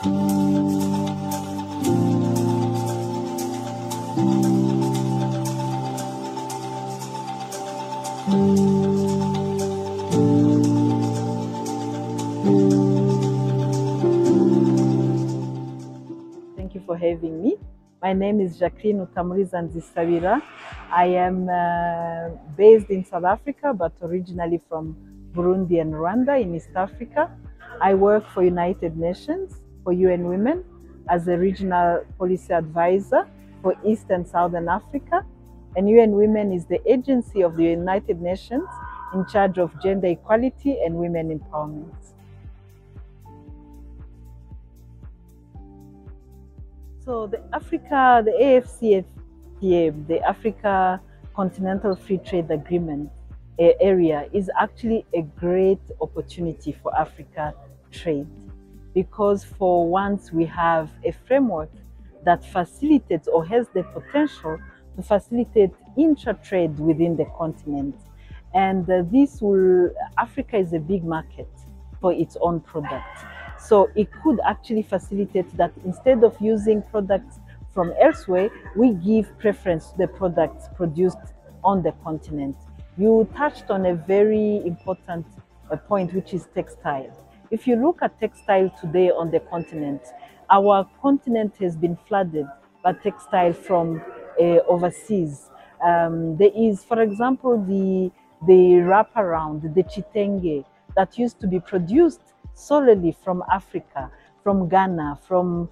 Thank you for having me. My name is Jacqueline Nzisabira. I am based in South Africa, but originally from Burundi and Rwanda in East Africa. I work for United Nations, for UN Women, as a regional policy advisor for East and Southern Africa. And UN Women is the agency of the United Nations in charge of gender equality and women empowerment. So the AfCFTA, the Africa Continental Free Trade Agreement area, is actually a great opportunity for Africa trade, because for once we have a framework that facilitates or has the potential to facilitate intra-trade within the continent. And Africa is a big market for its own product. So it could actually facilitate that instead of using products from elsewhere, we give preference to the products produced on the continent. You touched on a very important point, which is textile. If you look at textile today on the continent, our continent has been flooded by textile from overseas. There is, for example, the wraparound, the chitenge, that used to be produced solely from Africa, from Ghana, from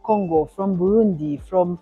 Congo, from Burundi, from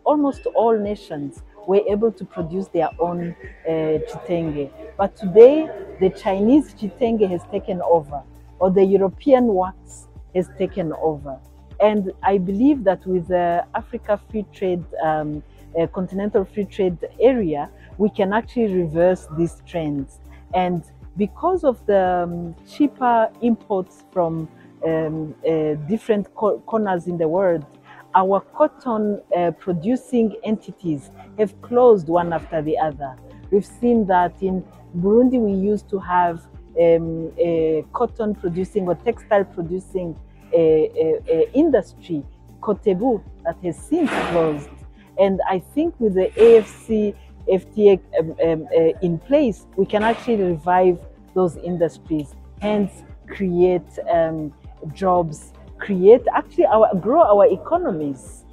almost all nations were able to produce their own chitenge. But today, the Chinese chitenge has taken over, or the European wax has taken over. And I believe that with the Africa Free Trade, Continental Free Trade area, we can actually reverse these trends. And because of the cheaper imports from different corners in the world, our cotton producing entities have closed one after the other. We've seen that in Burundi, we used to have a cotton producing or textile producing industry, Kotebu, that has since closed. And I think with the AfCFTA in place, we can actually revive those industries, hence create jobs, grow our economies.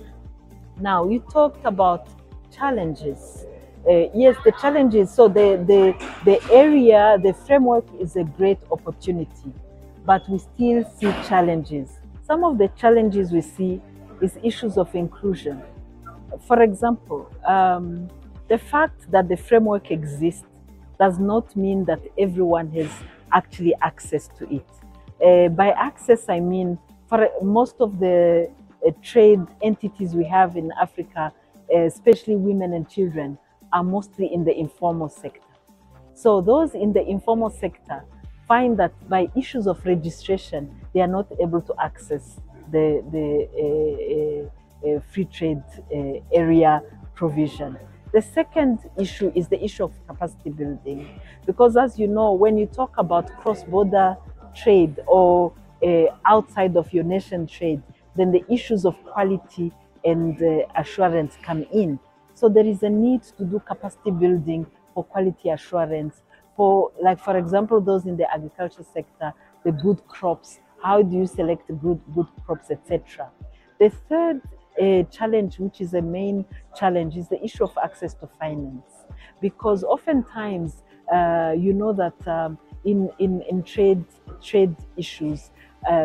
Now, you talked about challenges. Yes, the challenges. So the framework is a great opportunity, but we still see challenges. Some of the challenges we see is issues of inclusion. For example, the fact that the framework exists does not mean that everyone has actually access to it. By access, I mean for most of the trade entities we have in Africa, especially women and children, are mostly in the informal sector. So those in the informal sector find that by issues of registration, they are not able to access the free trade area provision. The second issue is the issue of capacity building, because as you know, when you talk about cross-border trade or outside of your nation trade, then the issues of quality and assurance come in. So there is a need to do capacity building for quality assurance, for example, those in the agriculture sector, the good crops, how do you select good crops, etc. The third challenge, which is a main challenge, is the issue of access to finance, because oftentimes you know that in trade issues,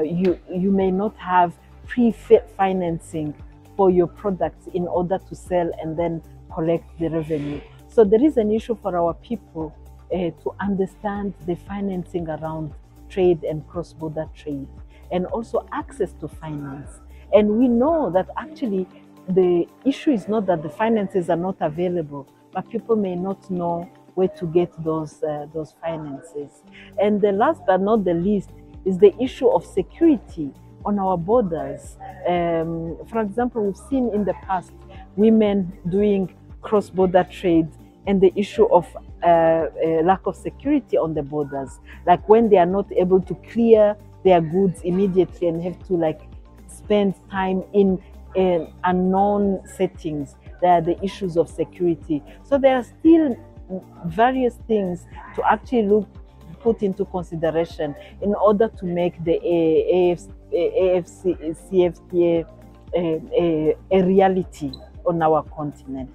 you may not have pre-financing for your products in order to sell and then collect the revenue. So there is an issue for our people to understand the financing around trade and cross-border trade, and also access to finance. And we know that actually the issue is not that the finances are not available, but people may not know where to get those finances. And the last but not the least is the issue of security on our borders. For example, we've seen in the past women doing cross-border trade and the issue of lack of security on the borders, like when they are not able to clear their goods immediately and have to like spend time in unknown settings. There are the issues of security. So there are still various things to actually put into consideration in order to make the CFTA a reality on our continent.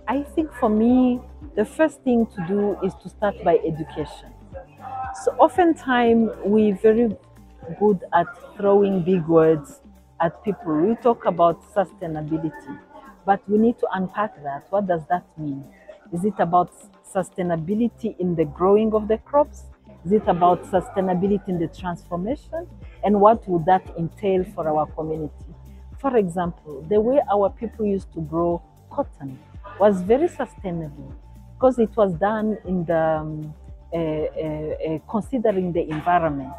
I think for me, the first thing to do is to start by education. So oftentimes we're very good at throwing big words at people. We talk about sustainability, but we need to unpack that. What does that mean? Is it about sustainability in the growing of the crops? Is it about sustainability in the transformation? And what would that entail for our community? For example, the way our people used to grow cotton was very sustainable because it was done in the considering the environment.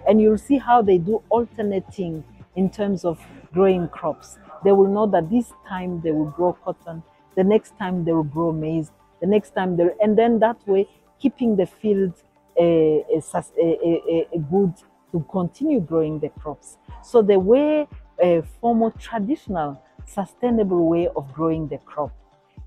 And you'll see how they do alternating in terms of growing crops. They will know that this time they will grow cotton, the next time they will grow maize, the next time they, and then that way keeping the field good to continue growing the crops. So the way, a formal traditional sustainable way of growing the crop.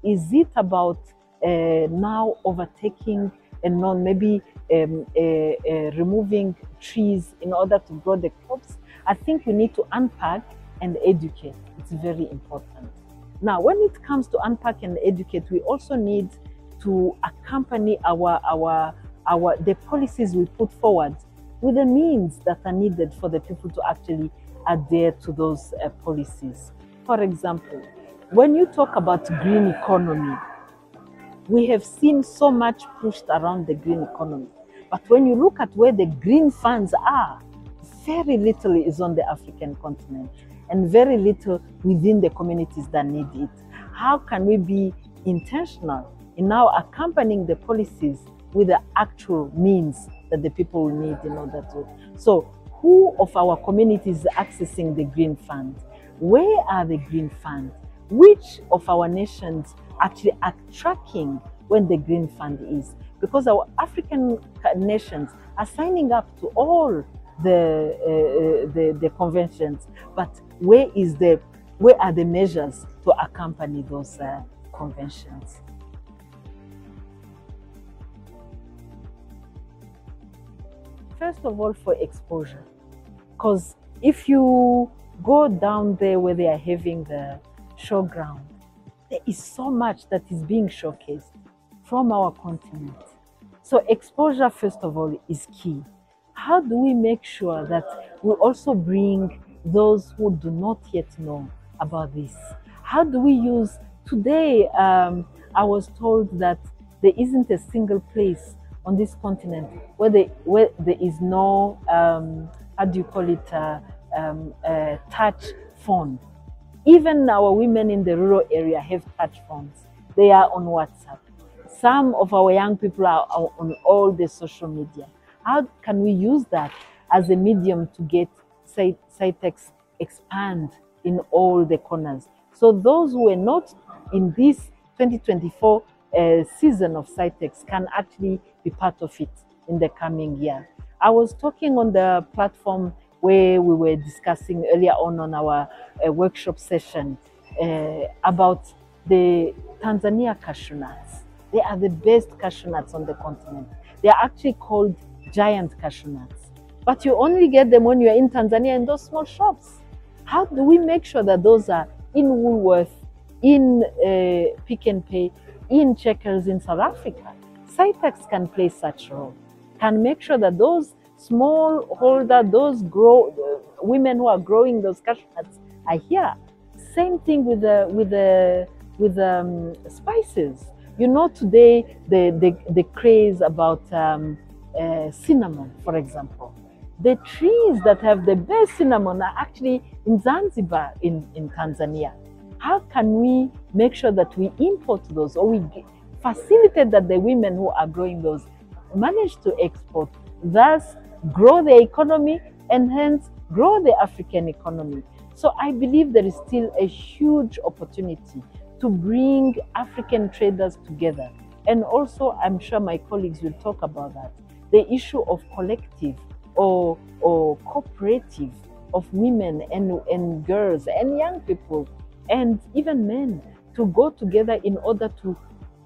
Is it about now overtaking and non maybe removing trees in order to grow the crops? I think we need to unpack and educate. It's very important. Now, when it comes to unpack and educate, we also need to accompany the policies we put forward with the means that are needed for the people to actually adhere to those policies. For example, when you talk about green economy, we have seen so much pushed around the green economy. But when you look at where the green funds are, very little is on the African continent and very little within the communities that need it. How can we be intentional in now accompanying the policies with the actual means that the people will need in order to? So who of our communities is accessing the green fund? Where are the green funds? Which of our nations actually are tracking when the green fund is? Because our African nations are signing up to all the conventions, but where are the measures to accompany those conventions? First of all, for exposure, because if you go down there where they are having the showground, there is so much that is being showcased from our continent. So exposure, first of all, is key. How do we make sure that we also bring those who do not yet know about this? How do we use, today I was told that there isn't a single place on this continent where there is no, how do you call it, touch phone. Even our women in the rural area have touch phones. They are on WhatsApp. Some of our young people are on all the social media. How can we use that as a medium to get Cytex expand in all the corners? So those who are not in this 2024 season of Cytex can actually be part of it in the coming year. I was talking on the platform where we were discussing earlier on our workshop session about the Tanzania cashew nuts. They are the best cashew nuts on the continent. They are actually called giant cashew nuts. But you only get them when you are in Tanzania in those small shops. How do we make sure that those are in Woolworth, in Pick n Pay, in Checkers in South Africa? Cytex can play such a role, can make sure that those small holder, those women who are growing those cashew nuts are here. Same thing with spices. You know, today the craze about cinnamon, for example. The trees that have the best cinnamon are actually in Zanzibar, in Tanzania. How can we make sure that we import those, or we facilitate that the women who are growing those manage to export, thus grow the economy and hence grow the African economy? So I believe there is still a huge opportunity to bring African traders together And also, I'm sure my colleagues will talk about that, the issue of collective or cooperative of women and girls and young people and even men to go together in order to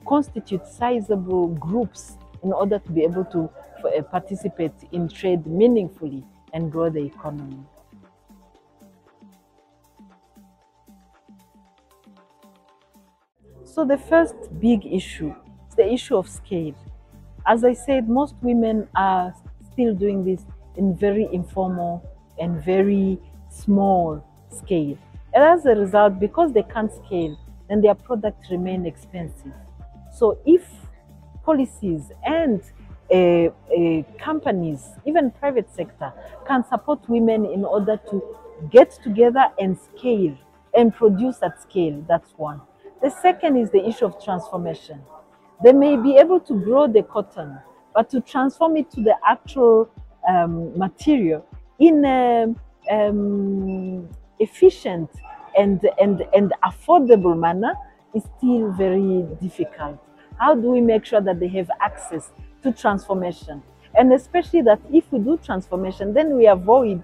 constitute sizable groups in order to be able to participate in trade meaningfully and grow the economy. So the first big issue is the issue of scale. As I said, most women are still doing this in very informal and very small scale. And as a result, because they can't scale, then their products remain expensive. So if policies and companies, even private sector, can support women in order to get together and scale and produce at scale, that's one. The second is the issue of transformation. They may be able to grow the cotton, but to transform it to the actual material in a efficient and affordable manner is still very difficult. How do we make sure that they have access to transformation? And especially that if we do transformation, then we avoid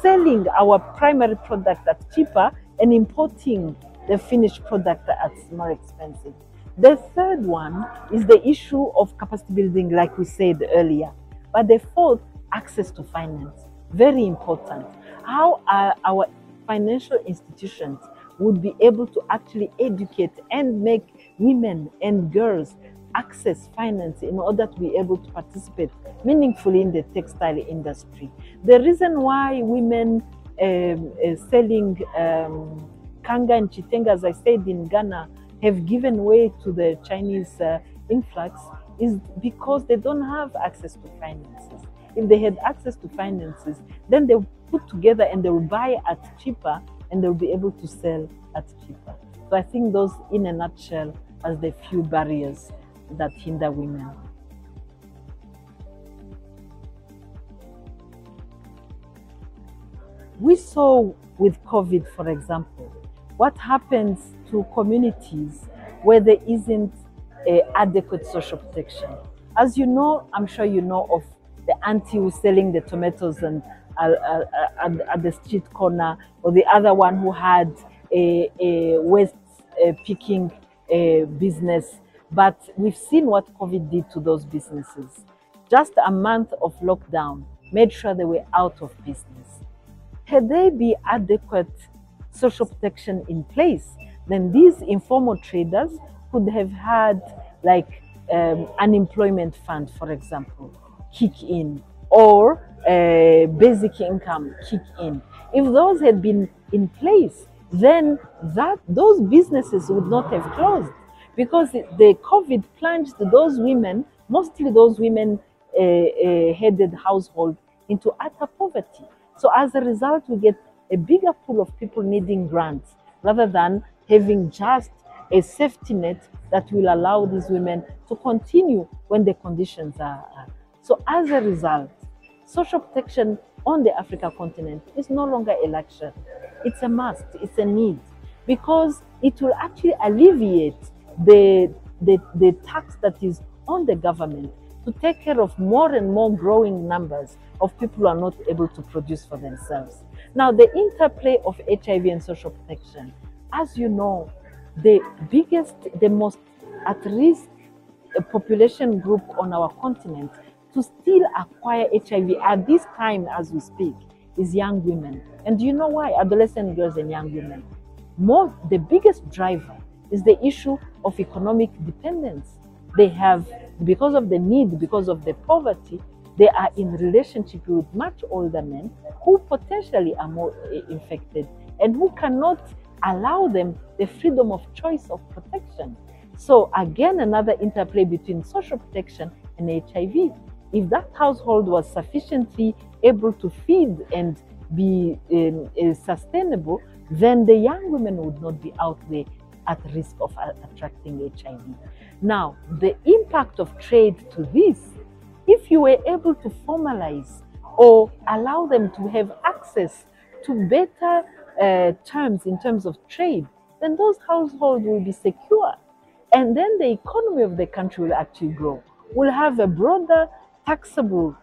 selling our primary product at cheaper and importing the finished product at more expensive. The third one is the issue of capacity building, like we said earlier. But the fourth, access to finance, very important. How our financial institutions would be able to actually educate and make women and girls access finance in order to be able to participate meaningfully in the textile industry. The reason why women selling kanga and chitenga, as I said, in Ghana, have given way to the Chinese influx is because they don't have access to finances. If they had access to finances, then they put together and they will buy at cheaper and they'll be able to sell at cheaper. So I think those, in a nutshell, are the few barriers that hinder women. We saw with COVID, for example, what happens to communities where there isn't adequate social protection. As you know, I'm sure you know of the auntie who's selling the tomatoes and at the street corner, or the other one who had a waste picking business. But we've seen what COVID did to those businesses. Just a month of lockdown made sure they were out of business. Had there be adequate social protection in place, then these informal traders could have had like unemployment fund, for example, kick in, or basic income kick in. If those had been in place, then those businesses would not have closed, because the COVID plunged those women, mostly those women headed household, into utter poverty. So as a result, we get a bigger pool of people needing grants rather than having just a safety net that will allow these women to continue when the conditions are. So as a result, social protection on the African continent is no longer a luxury. It's a must, it's a need, because it will actually alleviate the tax that is on the government to take care of more and more growing numbers of people who are not able to produce for themselves. Now, the interplay of HIV and social protection, as you know, the biggest, the most at-risk population group on our continent to still acquire HIV at this time as we speak is young women. And do you know why? Adolescent girls and young women. The biggest driver is the issue of economic dependence. They have, because of the need, because of the poverty, they are in relationship with much older men who potentially are more infected and who cannot allow them the freedom of choice of protection. So again, another interplay between social protection and HIV. If that household was sufficiently able to feed and be sustainable, then the young women would not be out there at risk of attracting HIV. Now, the impact of trade to this, if you were able to formalize or allow them to have access to better terms in terms of trade, then those households will be secure. And then the economy of the country will actually grow. We'll have a broader taxable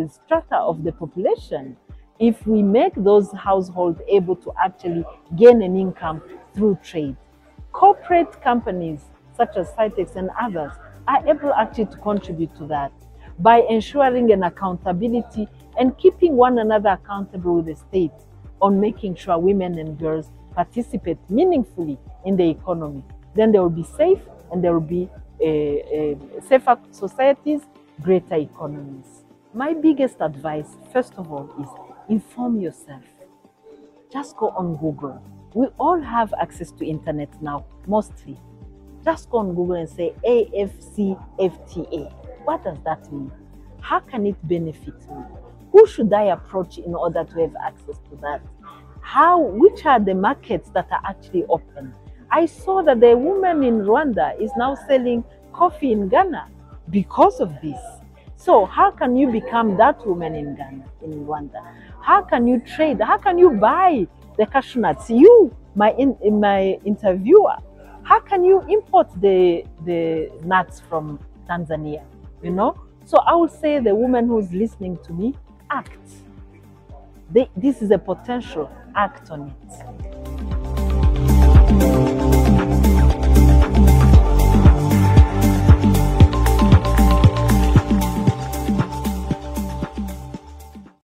strata of the population if we make those households able to actually gain an income through trade. Corporate companies such as Cytex and others are able actually to contribute to that by ensuring an accountability and keeping one another accountable with the state on making sure women and girls participate meaningfully in the economy. Then they will be safe and there will be safer societies, greater economies. My biggest advice, first of all, is inform yourself. Just go on Google. We all have access to internet now, mostly. Just go on Google and say AFCFTA. What does that mean? How can it benefit me? Who should I approach in order to have access to that? Which are the markets that are actually open? I saw that the woman in Rwanda is now selling coffee in Ghana because of this. So how can you become that woman in Ghana, in Rwanda? How can you trade? How can you buy the cashew nuts? You, my interviewer, how can you import the nuts from Tanzania? You know? So I will say the woman who's listening to me, act. This is a potential, act on it.